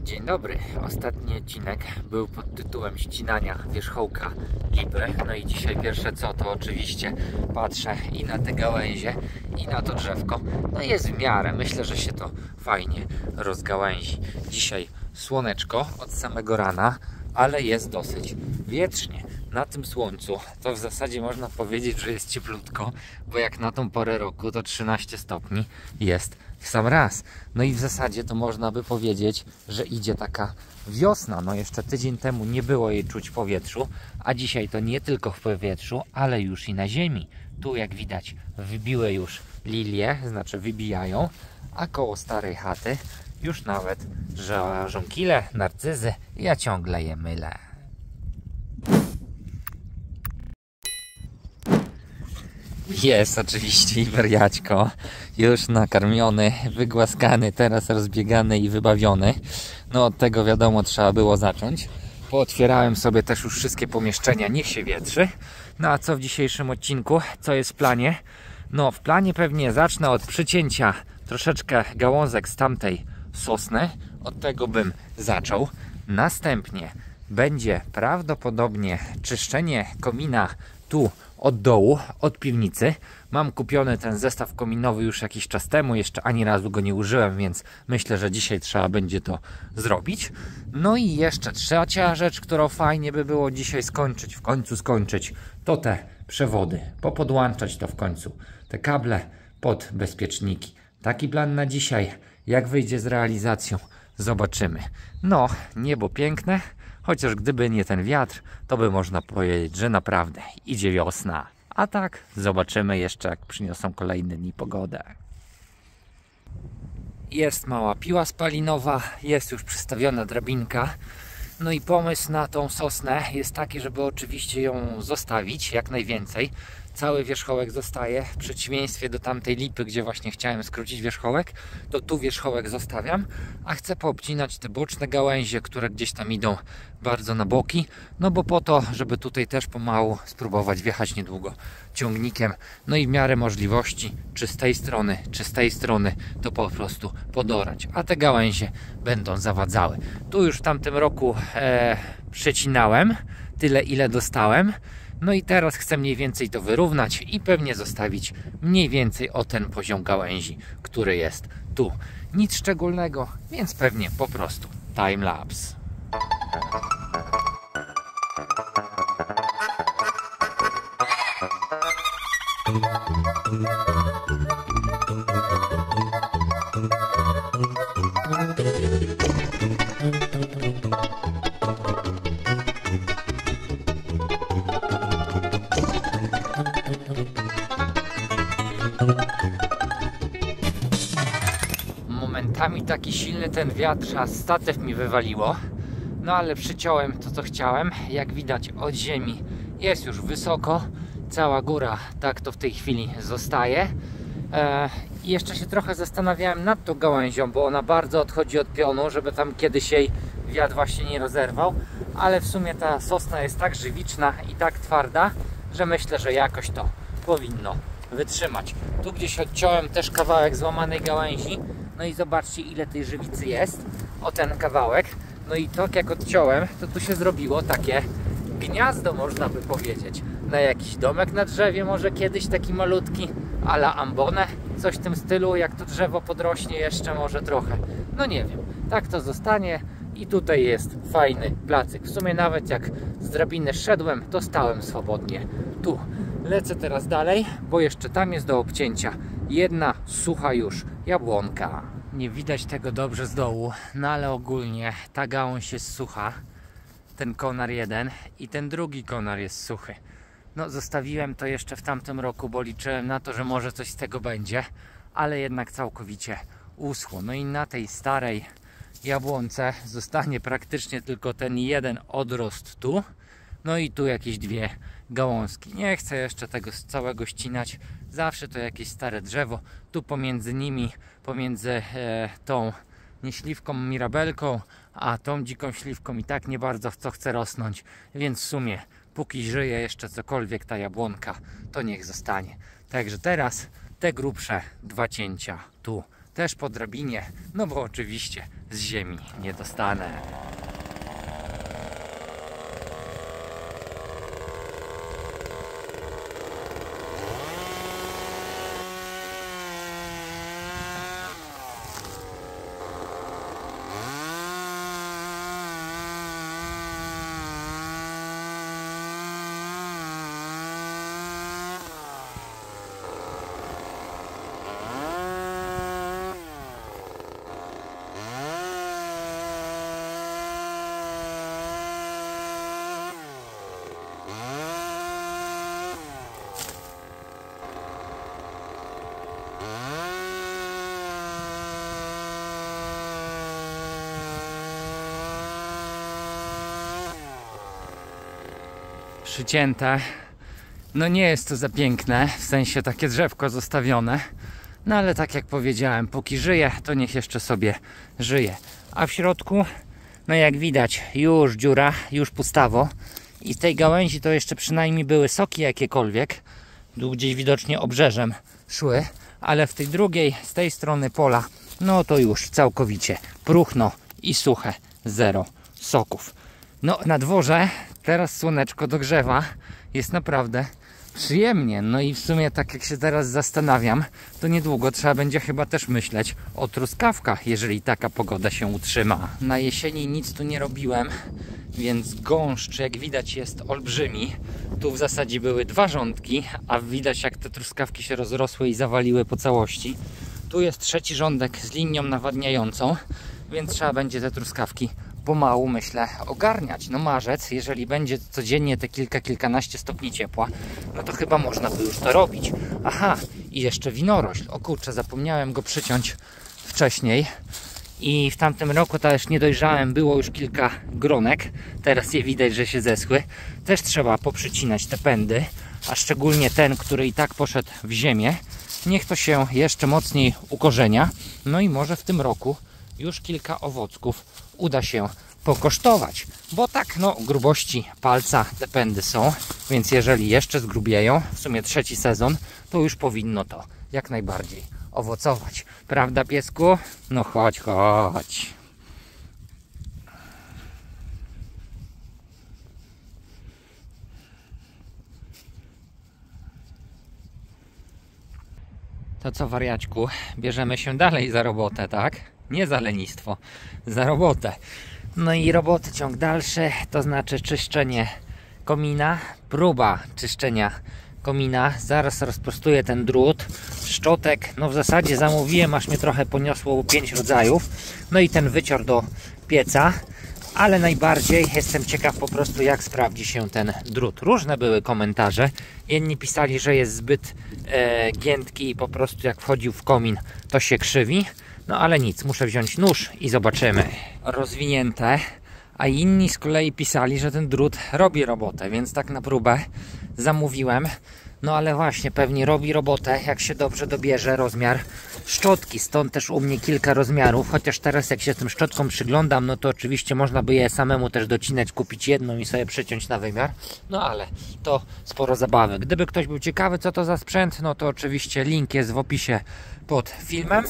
Dzień dobry. Ostatni odcinek był pod tytułem ścinania wierzchołka lipy. No i dzisiaj pierwsze co, to oczywiście patrzę i na te gałęzie, i na to drzewko. No i jest w miarę. Myślę, że się to fajnie rozgałęzi. Dzisiaj słoneczko od samego rana, ale jest dosyć wietrznie. Na tym słońcu to w zasadzie można powiedzieć, że jest cieplutko, bo jak na tą porę roku to 13 stopni jest w sam raz. No i w zasadzie to można by powiedzieć, że idzie taka wiosna. No jeszcze tydzień temu nie było jej czuć w powietrzu, a dzisiaj to nie tylko w powietrzu, ale już i na ziemi. Tu jak widać wybiły już lilie, znaczy wybijają, a koło starej chaty już nawet żonkile, narcyzy, ja ciągle je mylę. Jest oczywiście i wariaćko, już nakarmiony, wygłaskany, teraz rozbiegany i wybawiony. No od tego wiadomo trzeba było zacząć. Pootwierałem sobie też już wszystkie pomieszczenia, niech się wietrzy. No a co w dzisiejszym odcinku? Co jest w planie? No w planie pewnie zacznę od przycięcia troszeczkę gałązek z tamtej sosny. Od tego bym zaczął. Następnie będzie prawdopodobnie czyszczenie komina tu od dołu, od piwnicy. Mam kupiony ten zestaw kominowy już jakiś czas temu, jeszcze ani razu go nie użyłem, więc myślę, że dzisiaj trzeba będzie to zrobić. No i jeszcze trzecia rzecz, którą fajnie by było dzisiaj skończyć, w końcu skończyć, to te przewody, popodłączać to w końcu, te kable pod bezpieczniki. Taki plan na dzisiaj. Jak wyjdzie z realizacją, zobaczymy. No, niebo piękne, chociaż gdyby nie ten wiatr, to by można powiedzieć, że naprawdę idzie wiosna. A tak, zobaczymy jeszcze, jak przyniosą kolejne dni pogodę. Jest mała piła spalinowa, jest już przystawiona drabinka. No i pomysł na tą sosnę jest taki, żeby oczywiście ją zostawić jak najwięcej. Cały wierzchołek zostaje, w przeciwieństwie do tamtej lipy, gdzie właśnie chciałem skrócić wierzchołek, to tu wierzchołek zostawiam, a chcę poobcinać te boczne gałęzie, które gdzieś tam idą bardzo na boki, no bo po to, żeby tutaj też pomału spróbować wjechać niedługo ciągnikiem, no i w miarę możliwości, czy z tej strony, czy z tej strony, to po prostu podorać, a te gałęzie będą zawadzały. Tu już w tamtym roku przecinałem tyle, ile dostałem. No i teraz chcę mniej więcej to wyrównać i pewnie zostawić mniej więcej o ten poziom gałęzi, który jest tu. Nic szczególnego, więc pewnie po prostu timelapse. Momentami taki silny ten wiatr, a statyw mi wywaliło. No ale przyciąłem to, co chciałem. Jak widać od ziemi jest już wysoko. Cała góra tak to w tej chwili zostaje. I jeszcze się trochę zastanawiałem nad tą gałęzią, bo ona bardzo odchodzi od pionu, żeby tam kiedyś jej wiatr właśnie nie rozerwał. Ale w sumie ta sosna jest tak żywiczna i tak twarda, że myślę, że jakoś to powinno wytrzymać. Tu gdzieś odciąłem też kawałek złamanej gałęzi. No i zobaczcie, ile tej żywicy jest o ten kawałek. No i tak jak odciąłem, to tu się zrobiło takie gniazdo, można by powiedzieć. Na jakiś domek na drzewie, może kiedyś taki malutki, a la ambonę, coś w tym stylu, jak to drzewo podrośnie jeszcze może trochę. No nie wiem, tak to zostanie i tutaj jest fajny placyk. W sumie nawet jak z drabiny szedłem, to stałem swobodnie tu. Lecę teraz dalej, bo jeszcze tam jest do obcięcia jedna sucha już jabłonka. Nie widać tego dobrze z dołu, no ale ogólnie ta gałąź jest sucha. Ten konar jeden i ten drugi konar jest suchy. No zostawiłem to jeszcze w tamtym roku, bo liczyłem na to, że może coś z tego będzie, ale jednak całkowicie uschło. No i na tej starej jabłonce zostanie praktycznie tylko ten jeden odrost tu. No i tu jakieś dwie gałązki. Nie chcę jeszcze tego całego ścinać. Zawsze to jakieś stare drzewo. Tu pomiędzy nimi, pomiędzy tą nieśliwką mirabelką, a tą dziką śliwką i tak nie bardzo co chce rosnąć. Więc w sumie póki żyje jeszcze cokolwiek ta jabłonka, to niech zostanie. Także teraz te grubsze dwa cięcia tu też po drabinie, no bo oczywiście z ziemi nie dostanę. Przycięte. No nie jest to za piękne, w sensie takie drzewko zostawione. No ale tak jak powiedziałem, póki żyje, to niech jeszcze sobie żyje. A w środku, no jak widać, już dziura, już pustawo. I z tej gałęzi to jeszcze przynajmniej były soki jakiekolwiek. Tu gdzieś widocznie obrzeżem szły. Ale w tej drugiej, z tej strony pola, no to już całkowicie próchno i suche, zero soków. No na dworze teraz słoneczko dogrzewa, jest naprawdę przyjemnie. No i w sumie tak jak się teraz zastanawiam, to niedługo trzeba będzie chyba też myśleć o truskawkach, jeżeli taka pogoda się utrzyma. Na jesieni nic tu nie robiłem, więc gąszcz jak widać jest olbrzymi. Tu w zasadzie były 2 rządki, a widać jak te truskawki się rozrosły i zawaliły po całości. Tu jest 3. rządek z linią nawadniającą, więc trzeba będzie te truskawki pomału, myślę, ogarniać. No marzec, jeżeli będzie codziennie te kilkanaście stopni ciepła, no to chyba można by już to robić. Aha, i jeszcze winorośl. O kurczę, zapomniałem go przyciąć wcześniej. I w tamtym roku też nie dojrzałem, było już kilka gronek. Teraz je widać, że się zeschły. Też trzeba poprzycinać te pędy, a szczególnie ten, który i tak poszedł w ziemię. Niech to się jeszcze mocniej ukorzenia. No i może w tym roku już kilka owocków uda się pokosztować, bo tak no grubości palca te pędy są, więc jeżeli jeszcze zgrubieją, w sumie 3. sezon, to już powinno to jak najbardziej owocować. Prawda, piesku? No chodź, chodź. To co, wariaćku, bierzemy się dalej za robotę, tak? Nie za lenistwo, za robotę. No i roboty ciąg dalszy, to znaczy czyszczenie komina, próba czyszczenia komina. Zaraz rozprostuję ten drut, szczotek, no w zasadzie zamówiłem, aż mnie trochę poniosło 5 rodzajów. No i ten wycior do pieca, ale najbardziej jestem ciekaw po prostu jak sprawdzi się ten drut. Różne były komentarze, jedni pisali, że jest zbyt giętki i po prostu jak wchodził w komin to się krzywi. No ale nic, muszę wziąć nóż i zobaczymy. Rozwinięte, a inni z kolei pisali, że ten drut robi robotę, więc tak na próbę zamówiłem. No ale właśnie, pewnie robi robotę, jak się dobrze dobierze rozmiar szczotki. Stąd też u mnie kilka rozmiarów, chociaż teraz jak się tym szczotką przyglądam, no to oczywiście można by je samemu też docinać, kupić jedną i sobie przeciąć na wymiar. No ale to sporo zabawy. Gdyby ktoś był ciekawy, co to za sprzęt, no to oczywiście link jest w opisie pod filmem.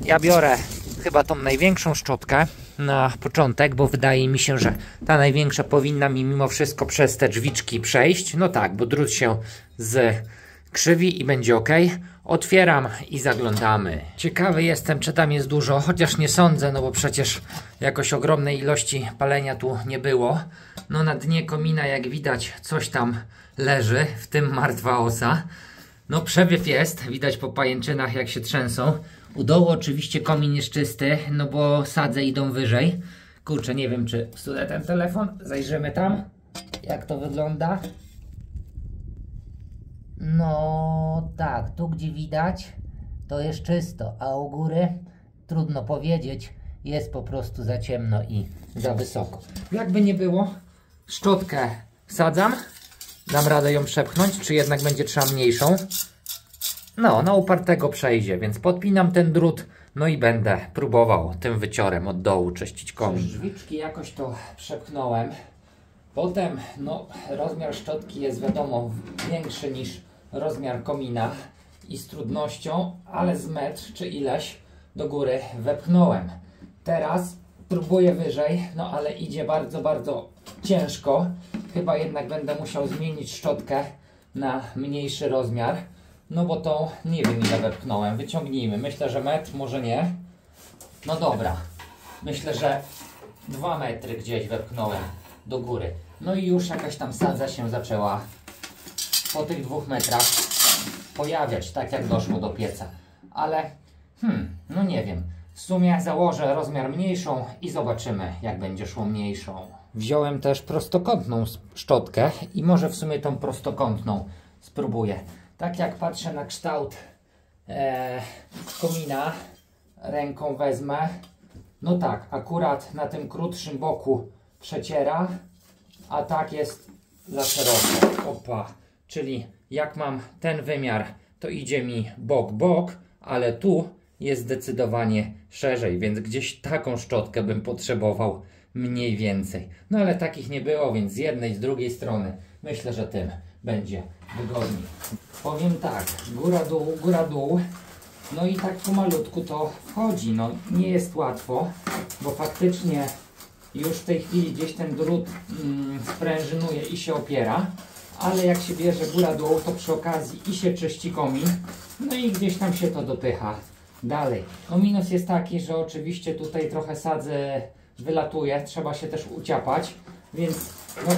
Ja biorę chyba tą największą szczotkę na początek, bo wydaje mi się, że ta największa powinna mi mimo wszystko przez te drzwiczki przejść. No tak, bo drut się z krzywi i będzie ok. Otwieram i zaglądamy. Ciekawy jestem, czy tam jest dużo, chociaż nie sądzę, no bo przecież jakoś ogromnej ilości palenia tu nie było. No na dnie komina, jak widać, coś tam leży, w tym martwa osa. No przewiew jest, widać po pajęczynach jak się trzęsą. U dołu oczywiście komin jest czysty, no bo sadze idą wyżej. Kurczę, nie wiem czy wsunę ten telefon, zajrzymy tam, jak to wygląda. No tak, tu gdzie widać to jest czysto, a u góry trudno powiedzieć, jest po prostu za ciemno i za wysoko. Jakby nie było, szczotkę wsadzam, dam radę ją przepchnąć, czy jednak będzie trzeba mniejszą. No, na upartego przejdzie, więc podpinam ten drut, no i będę próbował tym wyciorem od dołu czyścić komin. Drzwiczki jakoś to przepchnąłem. Potem, no, rozmiar szczotki jest wiadomo większy niż rozmiar komina i z trudnością, ale z metr czy ileś do góry wepchnąłem. Teraz próbuję wyżej, no ale idzie bardzo, bardzo ciężko. Chyba jednak będę musiał zmienić szczotkę na mniejszy rozmiar. No bo tą nie wiem ile wepchnąłem. Wyciągnijmy. Myślę, że metr, może nie. No dobra. Myślę, że 2 metry gdzieś wepchnąłem do góry. No i już jakaś tam sadza się zaczęła po tych 2 metrach pojawiać, tak jak doszło do pieca. Ale, no nie wiem. W sumie założę rozmiar mniejszą i zobaczymy, jak będzie szło mniejszą. Wziąłem też prostokątną szczotkę i może w sumie tą prostokątną spróbuję. Tak jak patrzę na kształt komina, ręką wezmę. No tak, akurat na tym krótszym boku przeciera, a tak jest za szeroko. Opa, czyli jak mam ten wymiar, to idzie mi bok, ale tu jest zdecydowanie szerzej, więc gdzieś taką szczotkę bym potrzebował mniej więcej. No ale takich nie było, więc z jednej, z drugiej strony myślę, że tym będzie wygodniej. Powiem tak, góra dół, no i tak pomalutku to wchodzi. No nie jest łatwo, bo faktycznie już w tej chwili gdzieś ten drut sprężynuje i się opiera, ale jak się bierze góra-dół, to przy okazji i się czyści komin, no i gdzieś tam się to dopycha dalej. No minus jest taki, że oczywiście tutaj trochę sadzy wylatuje, trzeba się też uciapać, więc no,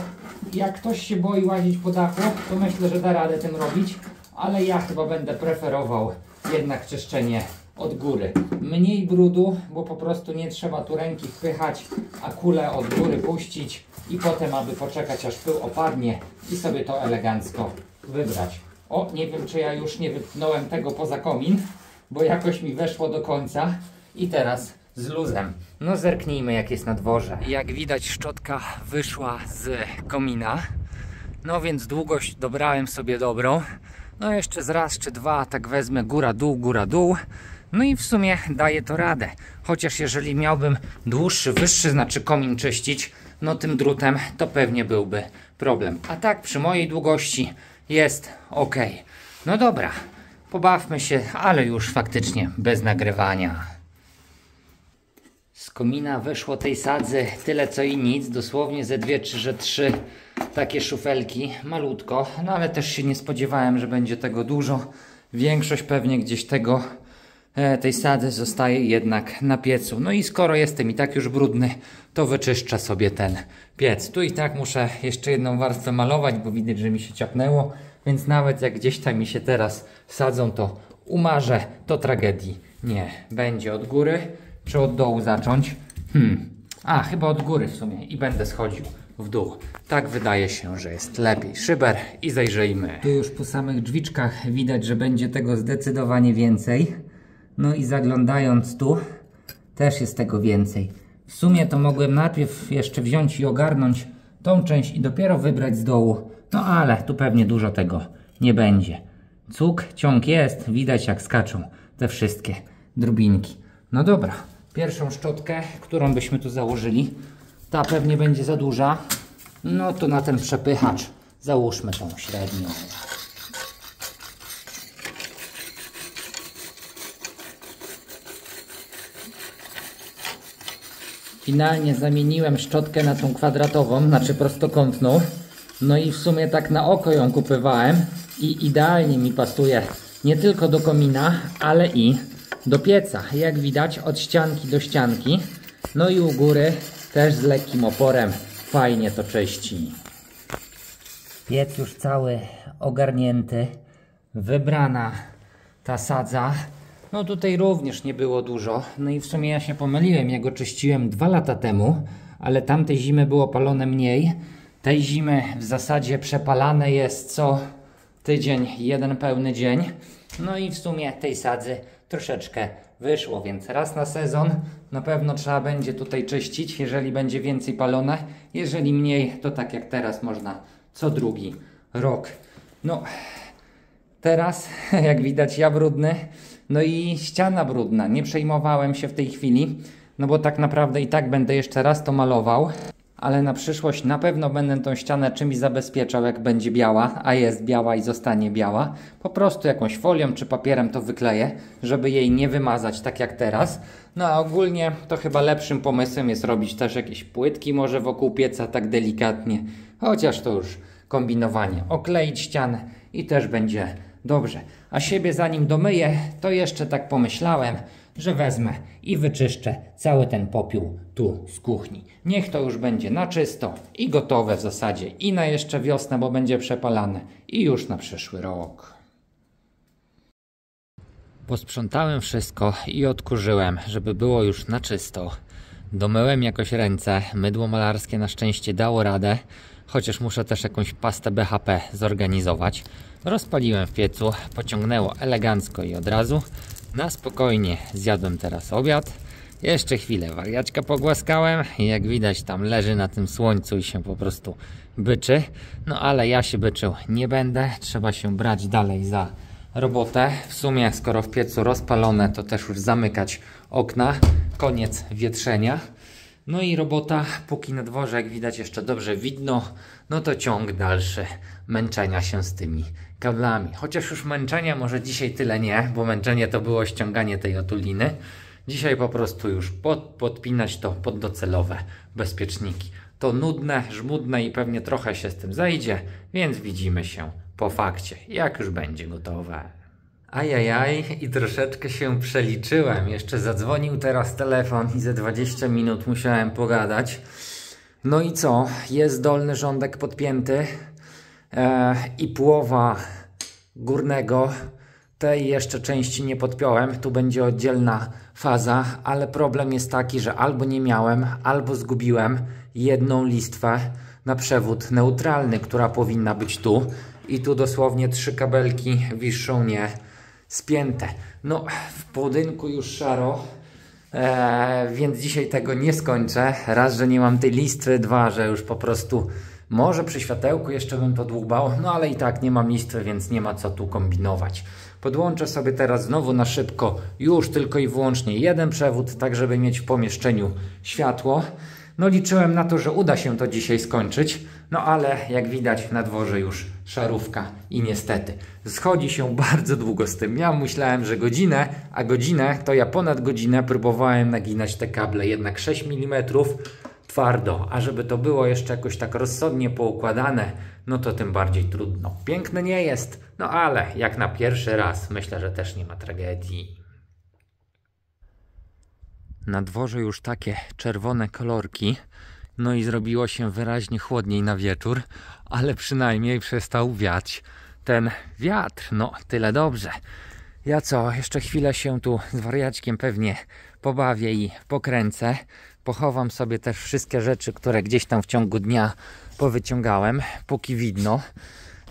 jak ktoś się boi łazić po dachu, to myślę, że da radę tym robić, ale ja chyba będę preferował jednak czyszczenie od góry. Mniej brudu, bo po prostu nie trzeba tu ręki wpychać, a kulę od góry puścić i potem, aby poczekać aż pył opadnie i sobie to elegancko wybrać. O, nie wiem, czy ja już nie wypchnąłem tego poza komin, bo jakoś mi weszło do końca i teraz z luzem. No zerknijmy, jak jest na dworze. Jak widać, szczotka wyszła z komina, no więc długość dobrałem sobie dobrą. No jeszcze z raz czy dwa tak wezmę góra dół. No i w sumie daje to radę. Chociaż jeżeli miałbym dłuższy, wyższy, znaczy komin czyścić, no tym drutem to pewnie byłby problem. A tak przy mojej długości jest ok. No dobra, pobawmy się, ale już faktycznie bez nagrywania. Z komina wyszło tej sadzy tyle co i nic, dosłownie ze 2 czy że 3 takie szufelki, malutko, no ale też się nie spodziewałem, że będzie tego dużo. Większość pewnie gdzieś tej sadzy zostaje jednak na piecu. No i skoro jestem i tak już brudny, to wyczyszczę sobie ten piec. Tu i tak muszę jeszcze jedną warstwę malować, bo widać, że mi się ciapnęło, więc nawet jak gdzieś tam mi się teraz sadzą, to umarzę, to tragedii nie będzie. Od góry czy od dołu zacząć? Chyba od góry w sumie i będę schodził w dół. Tak wydaje się, że jest lepiej. Szyber i zajrzyjmy. Tu już po samych drzwiczkach widać, że będzie tego zdecydowanie więcej. No i zaglądając tu też jest tego więcej. W sumie to mogłem najpierw jeszcze wziąć i ogarnąć tą część i dopiero wybrać z dołu. No ale tu pewnie dużo tego nie będzie. Ciąg jest, widać jak skaczą te wszystkie drobinki. No dobra, pierwszą szczotkę, którą byśmy tu założyli, ta pewnie będzie za duża. No to na ten przepychacz załóżmy tą średnią. Finalnie zamieniłem szczotkę na tą kwadratową, znaczy prostokątną. No i w sumie tak na oko ją kupywałem i idealnie mi pasuje nie tylko do komina, ale i do pieca. Jak widać, od ścianki do ścianki. No i u góry też z lekkim oporem fajnie to czyści. Piec już cały ogarnięty, wybrana ta sadza. No tutaj również nie było dużo. No i w sumie ja się pomyliłem, ja go czyściłem 2 lata temu, ale tamtej zimy było palone mniej. Tej zimy w zasadzie przepalane jest co tydzień, 1 pełny dzień. No i w sumie tej sadzy troszeczkę wyszło, więc raz na sezon na pewno trzeba będzie tutaj czyścić, jeżeli będzie więcej palone. Jeżeli mniej, to tak jak teraz można co drugi rok. No teraz jak widać ja brudny, no i ściana brudna. Nie przejmowałem się w tej chwili, no bo tak naprawdę i tak będę jeszcze raz to malował. ale na przyszłość na pewno będę tą ścianę czymś zabezpieczał, jak będzie biała, a jest biała i zostanie biała. Po prostu jakąś folią czy papierem to wykleję, żeby jej nie wymazać tak jak teraz. No a ogólnie to chyba lepszym pomysłem jest robić też jakieś płytki może wokół pieca tak delikatnie, chociaż to już kombinowanie. Okleić ścianę i też będzie dobrze. A siebie zanim domyję, to jeszcze tak pomyślałem, że wezmę i wyczyszczę cały ten popiół tu z kuchni. Niech to już będzie na czysto i gotowe w zasadzie i na jeszcze wiosnę, bo będzie przepalane i już na przyszły rok. Posprzątałem wszystko i odkurzyłem, żeby było już na czysto. Domyłem jakoś ręce, mydło malarskie na szczęście dało radę, chociaż muszę też jakąś pastę BHP zorganizować. Rozpaliłem w piecu, pociągnęło elegancko i od razu. Na spokojnie zjadłem teraz obiad. Jeszcze chwilę wariaczka pogłaskałem i jak widać tam leży na tym słońcu i się po prostu byczy. No ale ja się byczył nie będę, trzeba się brać dalej za robotę. W sumie skoro w piecu rozpalone, to też już zamykać okna. Koniec wietrzenia. No i robota, póki na dworze jak widać jeszcze dobrze widno, no to ciąg dalszy męczenia się z tymi kablami. Chociaż już męczenia może dzisiaj tyle nie, bo męczenie to było ściąganie tej otuliny. Dzisiaj po prostu już podpinać to pod docelowe bezpieczniki. To nudne, żmudne i pewnie trochę się z tym zajdzie, więc widzimy się po fakcie, jak już będzie gotowe. Ajajaj, i troszeczkę się przeliczyłem. Jeszcze zadzwonił teraz telefon i ze 20 minut musiałem pogadać. No i co? Jest dolny rządek podpięty i połowa górnego. Tej jeszcze części nie podpiąłem. Tu będzie oddzielna faza, ale problem jest taki, że albo nie miałem, albo zgubiłem jedną listwę na przewód neutralny, która powinna być tu. I tu dosłownie 3 kabelki wiszą nie spięte. No, w budynku już szaro, więc dzisiaj tego nie skończę. Raz, że nie mam tej listwy, dwa, że już po prostu może przy światełku jeszcze bym to dłubał, no ale i tak nie mam listwy, więc nie ma co tu kombinować. Podłączę sobie teraz znowu na szybko już tylko i wyłącznie jeden przewód, tak żeby mieć w pomieszczeniu światło. No liczyłem na to, że uda się to dzisiaj skończyć, no ale jak widać na dworze już szarówka i niestety schodzi się bardzo długo z tym. Ja myślałem, że godzinę, a godzinę to ja ponad godzinę próbowałem naginać te kable, jednak 6 mm twardo, a żeby to było jeszcze jakoś tak rozsądnie poukładane, no to tym bardziej trudno. Piękne nie jest, no ale jak na pierwszy raz myślę, że też nie ma tragedii. Na dworze już takie czerwone kolorki, no i zrobiło się wyraźnie chłodniej na wieczór, ale przynajmniej przestał wiać ten wiatr, no tyle dobrze. Ja co, jeszcze chwilę się tu z wariaczkiem pewnie pobawię i pokręcę. Pochowam sobie też wszystkie rzeczy, które gdzieś tam w ciągu dnia powyciągałem, póki widno.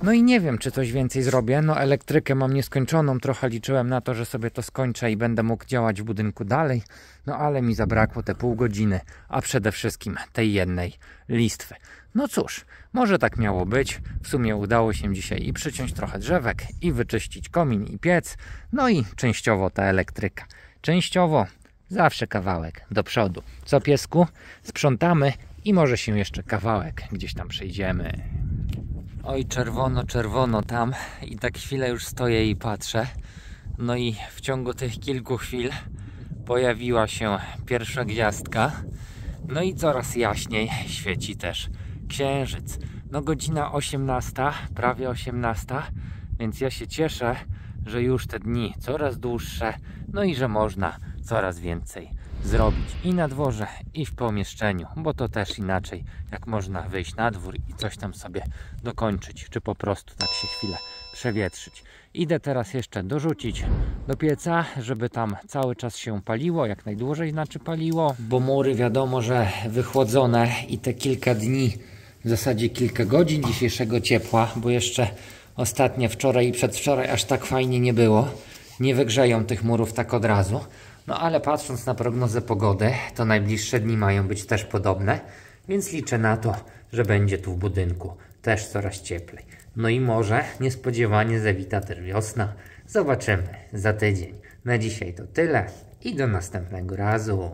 No i nie wiem, czy coś więcej zrobię. No elektrykę mam nieskończoną, trochę liczyłem na to, że sobie to skończę i będę mógł działać w budynku dalej. No ale mi zabrakło te pół godziny, a przede wszystkim tej jednej listwy. No cóż, może tak miało być. W sumie udało się dzisiaj i przyciąć trochę drzewek, i wyczyścić komin i piec. No i częściowo ta elektryka. Częściowo zawsze kawałek do przodu. Co piesku? Sprzątamy i może się jeszcze kawałek gdzieś tam przejdziemy. Oj, czerwono, czerwono tam i tak chwilę już stoję i patrzę. No i w ciągu tych kilku chwil pojawiła się pierwsza gwiazdka. No i coraz jaśniej świeci też księżyc. No godzina 18, prawie 18, więc ja się cieszę, że już te dni coraz dłuższe, no i że można coraz więcej zrobić i na dworze, i w pomieszczeniu, bo to też inaczej, jak można wyjść na dwór i coś tam sobie dokończyć, czy po prostu tak się chwilę przewietrzyć. Idę teraz jeszcze dorzucić do pieca, żeby tam cały czas się paliło, jak najdłużej znaczy paliło, bo mury wiadomo, że wychłodzone i te kilka dni, w zasadzie kilka godzin dzisiejszego ciepła, bo jeszcze ostatnie wczoraj i przedwczoraj aż tak fajnie nie było, nie wygrzeją tych murów tak od razu. No ale patrząc na prognozę pogody, to najbliższe dni mają być też podobne, więc liczę na to, że będzie tu w budynku też coraz cieplej. No i może niespodziewanie zawita też wiosna. Zobaczymy za tydzień. Na dzisiaj to tyle i do następnego razu.